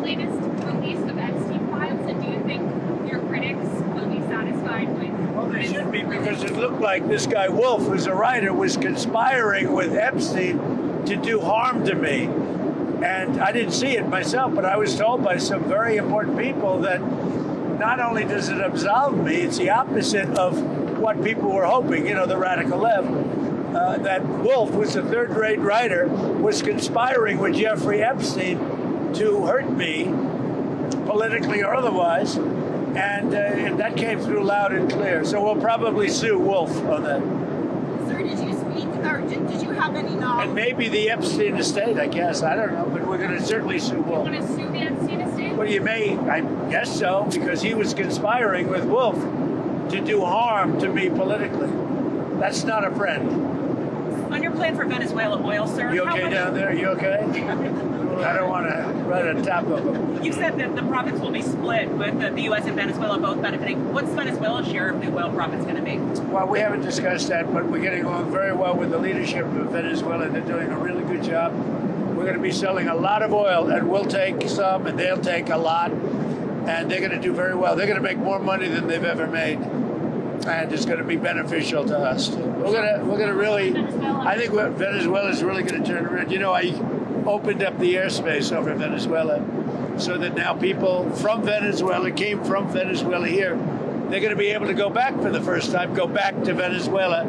latest release of Epstein files, and do you think your critics will be satisfied with? Well, they should be, because it looked like this guy Wolf, who's a writer, was conspiring with Epstein to do harm to me. And I didn't see it myself, but I was told by some very important people that not only does it absolve me, it's the opposite of what people were hoping, the radical left. That Wolf was a third-rate writer, was conspiring with Jeffrey Epstein to hurt me, politically or otherwise, and that came through loud and clear. So we'll probably sue Wolf on that. Sir, did you speak, or did you have any knowledge? And maybe the Epstein estate, I guess. I don't know, but we're going to certainly sue Wolf. You want to sue the Epstein estate? Well, you may, I guess so, because he was conspiring with Wolf to do harm to me politically. That's not a friend. On your plan for Venezuela oil, sir. You okay down there? You okay? I don't want to run on top of them. You said that the profits will be split with the U.S. and Venezuela both benefiting. What's Venezuela's share of the oil profits going to be? Well, we haven't discussed that, but we're getting along very well with the leadership of Venezuela. They're doing a really good job. We're going to be selling a lot of oil, and we'll take some, and they'll take a lot, and they're going to do very well. They're going to make more money than they've ever made, and it's going to be beneficial to us. We're going to really, I think Venezuela is really going to turn around. I opened up the airspace over Venezuela so that now people from Venezuela came from Venezuela here. They're going to be able to go back for the first time, go back to Venezuela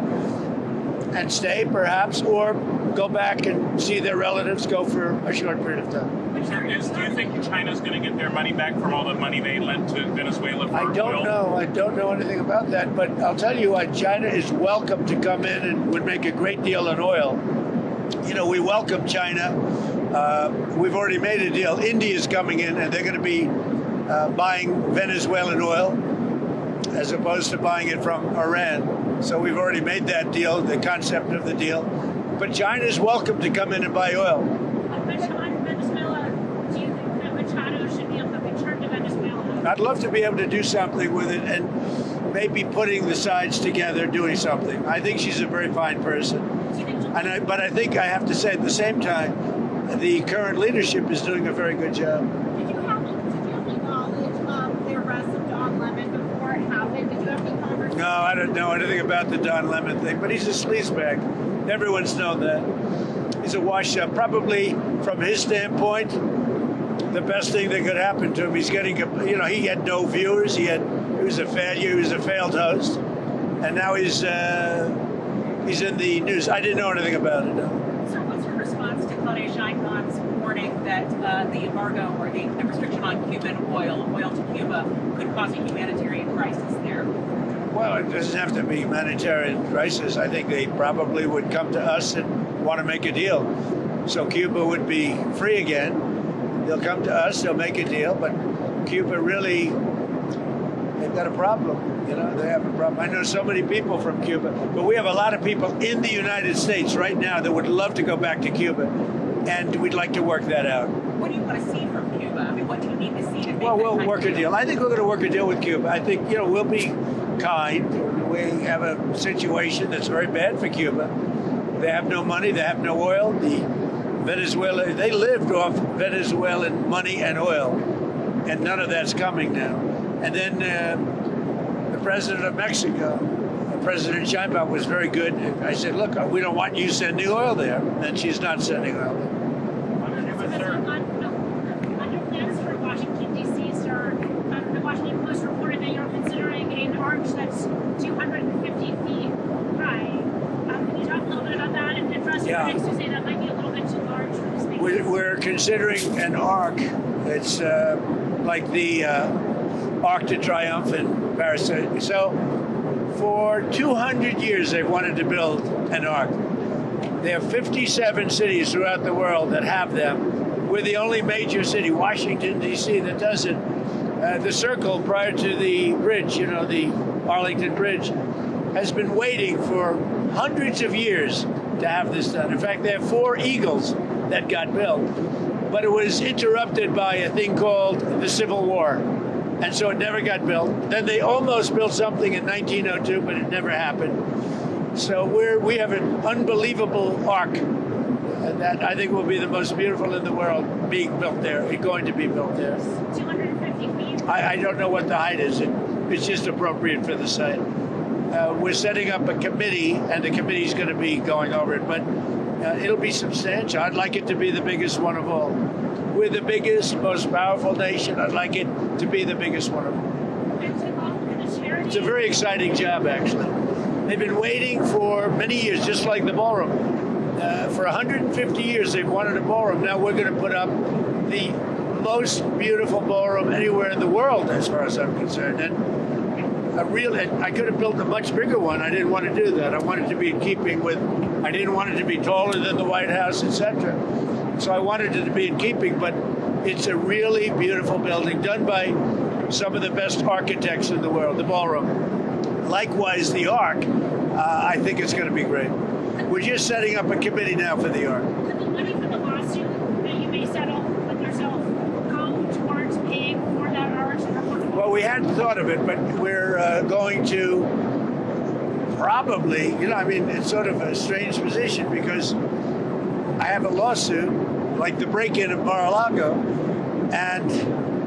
and stay perhaps, or go back and see their relatives, go for a short period of time. Do you think China's going to get their money back from all the money they lent to Venezuela for I don't oil? know. I don't know anything about that, but I'll tell you what, China is welcome to come in and would make a great deal on oil. We welcome China. We've already made a deal. India's coming in, and they're going to be buying Venezuelan oil as opposed to buying it from Iran. So we've already made that deal, the concept of the deal. But China's welcome to come in and buy oil. Venezuela, do you think that Machado should be able to return to Venezuela? I'd love to be able to do something with it, and maybe putting the sides together, doing something. I think she's a very fine person. But I think I have to say at the same time, the current leadership is doing a very good job. Did you have any knowledge of the arrest of Don Lemon before it happened? Did you have any conversation? No, I don't know anything about the Don Lemon thing, but he's a sleazebag. Everyone's known that. He's a wash-up. Probably, from his standpoint, the best thing that could happen to him. He's getting, he had no viewers. He was a failure. He was a failed host, and now he's in the news. I didn't know anything about it. No. Sir, what's your response to Claudia Sheinbaum's warning that the embargo or the restriction on Cuban oil to Cuba could cause a humanitarian crisis there? Well, it doesn't have to be humanitarian crisis. I think they probably would come to us and want to make a deal. So Cuba would be free again. They'll come to us, they'll make a deal, but Cuba really, they've got a problem. They have a problem. I know so many people from Cuba, but we have a lot of people in the United States right now that would love to go back to Cuba, and we'd like to work that out. What do you want to see from Cuba? I mean, what do you need to see to make Well, that we'll work a country deal. I think we're going to work a deal with Cuba. I think, we'll be kind. We have a situation that's very bad for Cuba. They have no money. They have no oil. Venezuela, they lived off Venezuelan money and oil, and none of that's coming now. And then the president of Mexico, President Sheinbaum, was very good. I said, look, we don't want you sending oil there. And she's not sending oil there. On your plans for Washington, D.C., sir, the Washington Post reported that you're considering an arch that's 250 feet high. Can you talk a little bit about that and address your critics who say that might be a little bit too large for the space? We're considering an arc. It's like the Arc de Triomphe in Paris. So for 200 years, they've wanted to build an arc. There are 57 cities throughout the world that have them. We're the only major city, Washington, D.C., that does it. The Circle, prior to the bridge, the Arlington Bridge, has been waiting for hundreds of years to have this done. In fact, there are 4 Eagles that got built, but it was interrupted by a thing called the Civil War. And so it never got built. Then they almost built something in 1902, but it never happened. So we have an unbelievable arc that I think will be the most beautiful in the world, being built there, going to be built there. 250 feet. I don't know what the height is. It's just appropriate for the site. We're setting up a committee, and the committee's going to be going over it, but it'll be substantial. I'd like it to be the biggest one of all. We're the biggest, most powerful nation. I'd like it to be the biggest one of all. It's a very exciting job, actually. They've been waiting for many years, just like the ballroom. For 150 years, they've wanted a ballroom. Now we're going to put up the most beautiful ballroom anywhere in the world, as far as I'm concerned. And I could have built a much bigger one. I didn't want to do that. I wanted to be in keeping with. I didn't want it to be taller than the White House, etc. So I wanted it to be in keeping. But it's a really beautiful building, done by some of the best architects in the world. The ballroom, likewise, the Ark. I think it's going to be great. We're just setting up a committee now for the Ark. Could the money for the lawsuit that you may settle with yourself go towards paying for that arch? Well, we hadn't thought of it, but we're going to probably, it's sort of a strange position because I have a lawsuit, like the break-in of Mar-a-Lago, and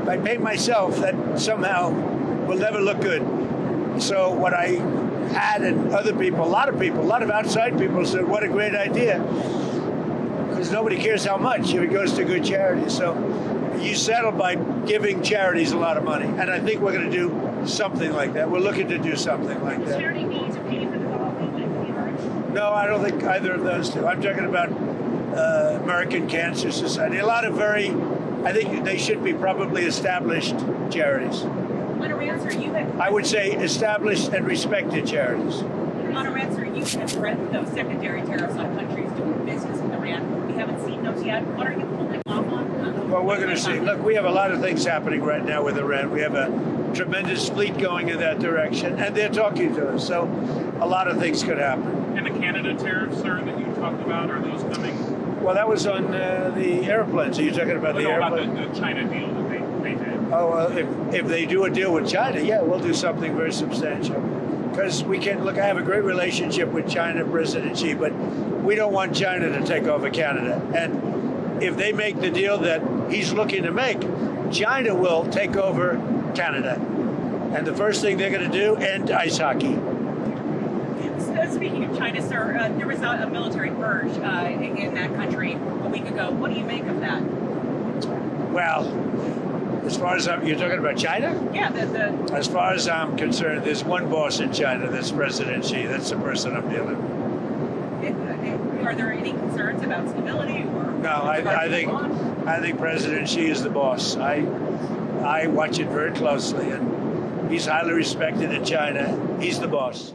if I pay myself, that somehow will never look good. So what I had, and other people, a lot of outside people said, what a great idea. Because nobody cares how much if it goes to good charities. So you settle by giving charities a lot of money. And I think we're going to do something like that. We're looking to do something like that. Charity needs to pay for the development of the arch. No, I don't think either of those two. I'm talking about American Cancer Society. A lot of I think they should be probably established charities. On Iran, you have, I would say established and respected charities. on Iran, you have threatened those secondary tariffs on countries doing business with Iran. We haven't seen those yet. What are you holding off on? Well, we're going to see. Look, we have a lot of things happening right now with Iran. We have a tremendous fleet going in that direction, and they're talking to us. So a lot of things could happen. And the Canada tariffs, sir, that you talked about, are those coming? Well, that was on the airplanes. Are you talking about the airplane? About the China deal that they did. Oh, well, if they do a deal with China, yeah, we'll do something very substantial. Because we can, look, I have a great relationship with China, President Xi, but we don't want China to take over Canada. And if they make the deal that he's looking to make, China will take over Canada. And the first thing they're going to do, end ice hockey. Speaking of China, sir, there was a military purge in that country a week ago. What do you make of that? Well, as far as you're talking about China? Yeah, As far as I'm concerned, there's one boss in China, that's President Xi. That's the person I'm dealing with. Are there any concerns about stability? No, I think President Xi is the boss. I watch it very closely, and he's highly respected in China. He's the boss.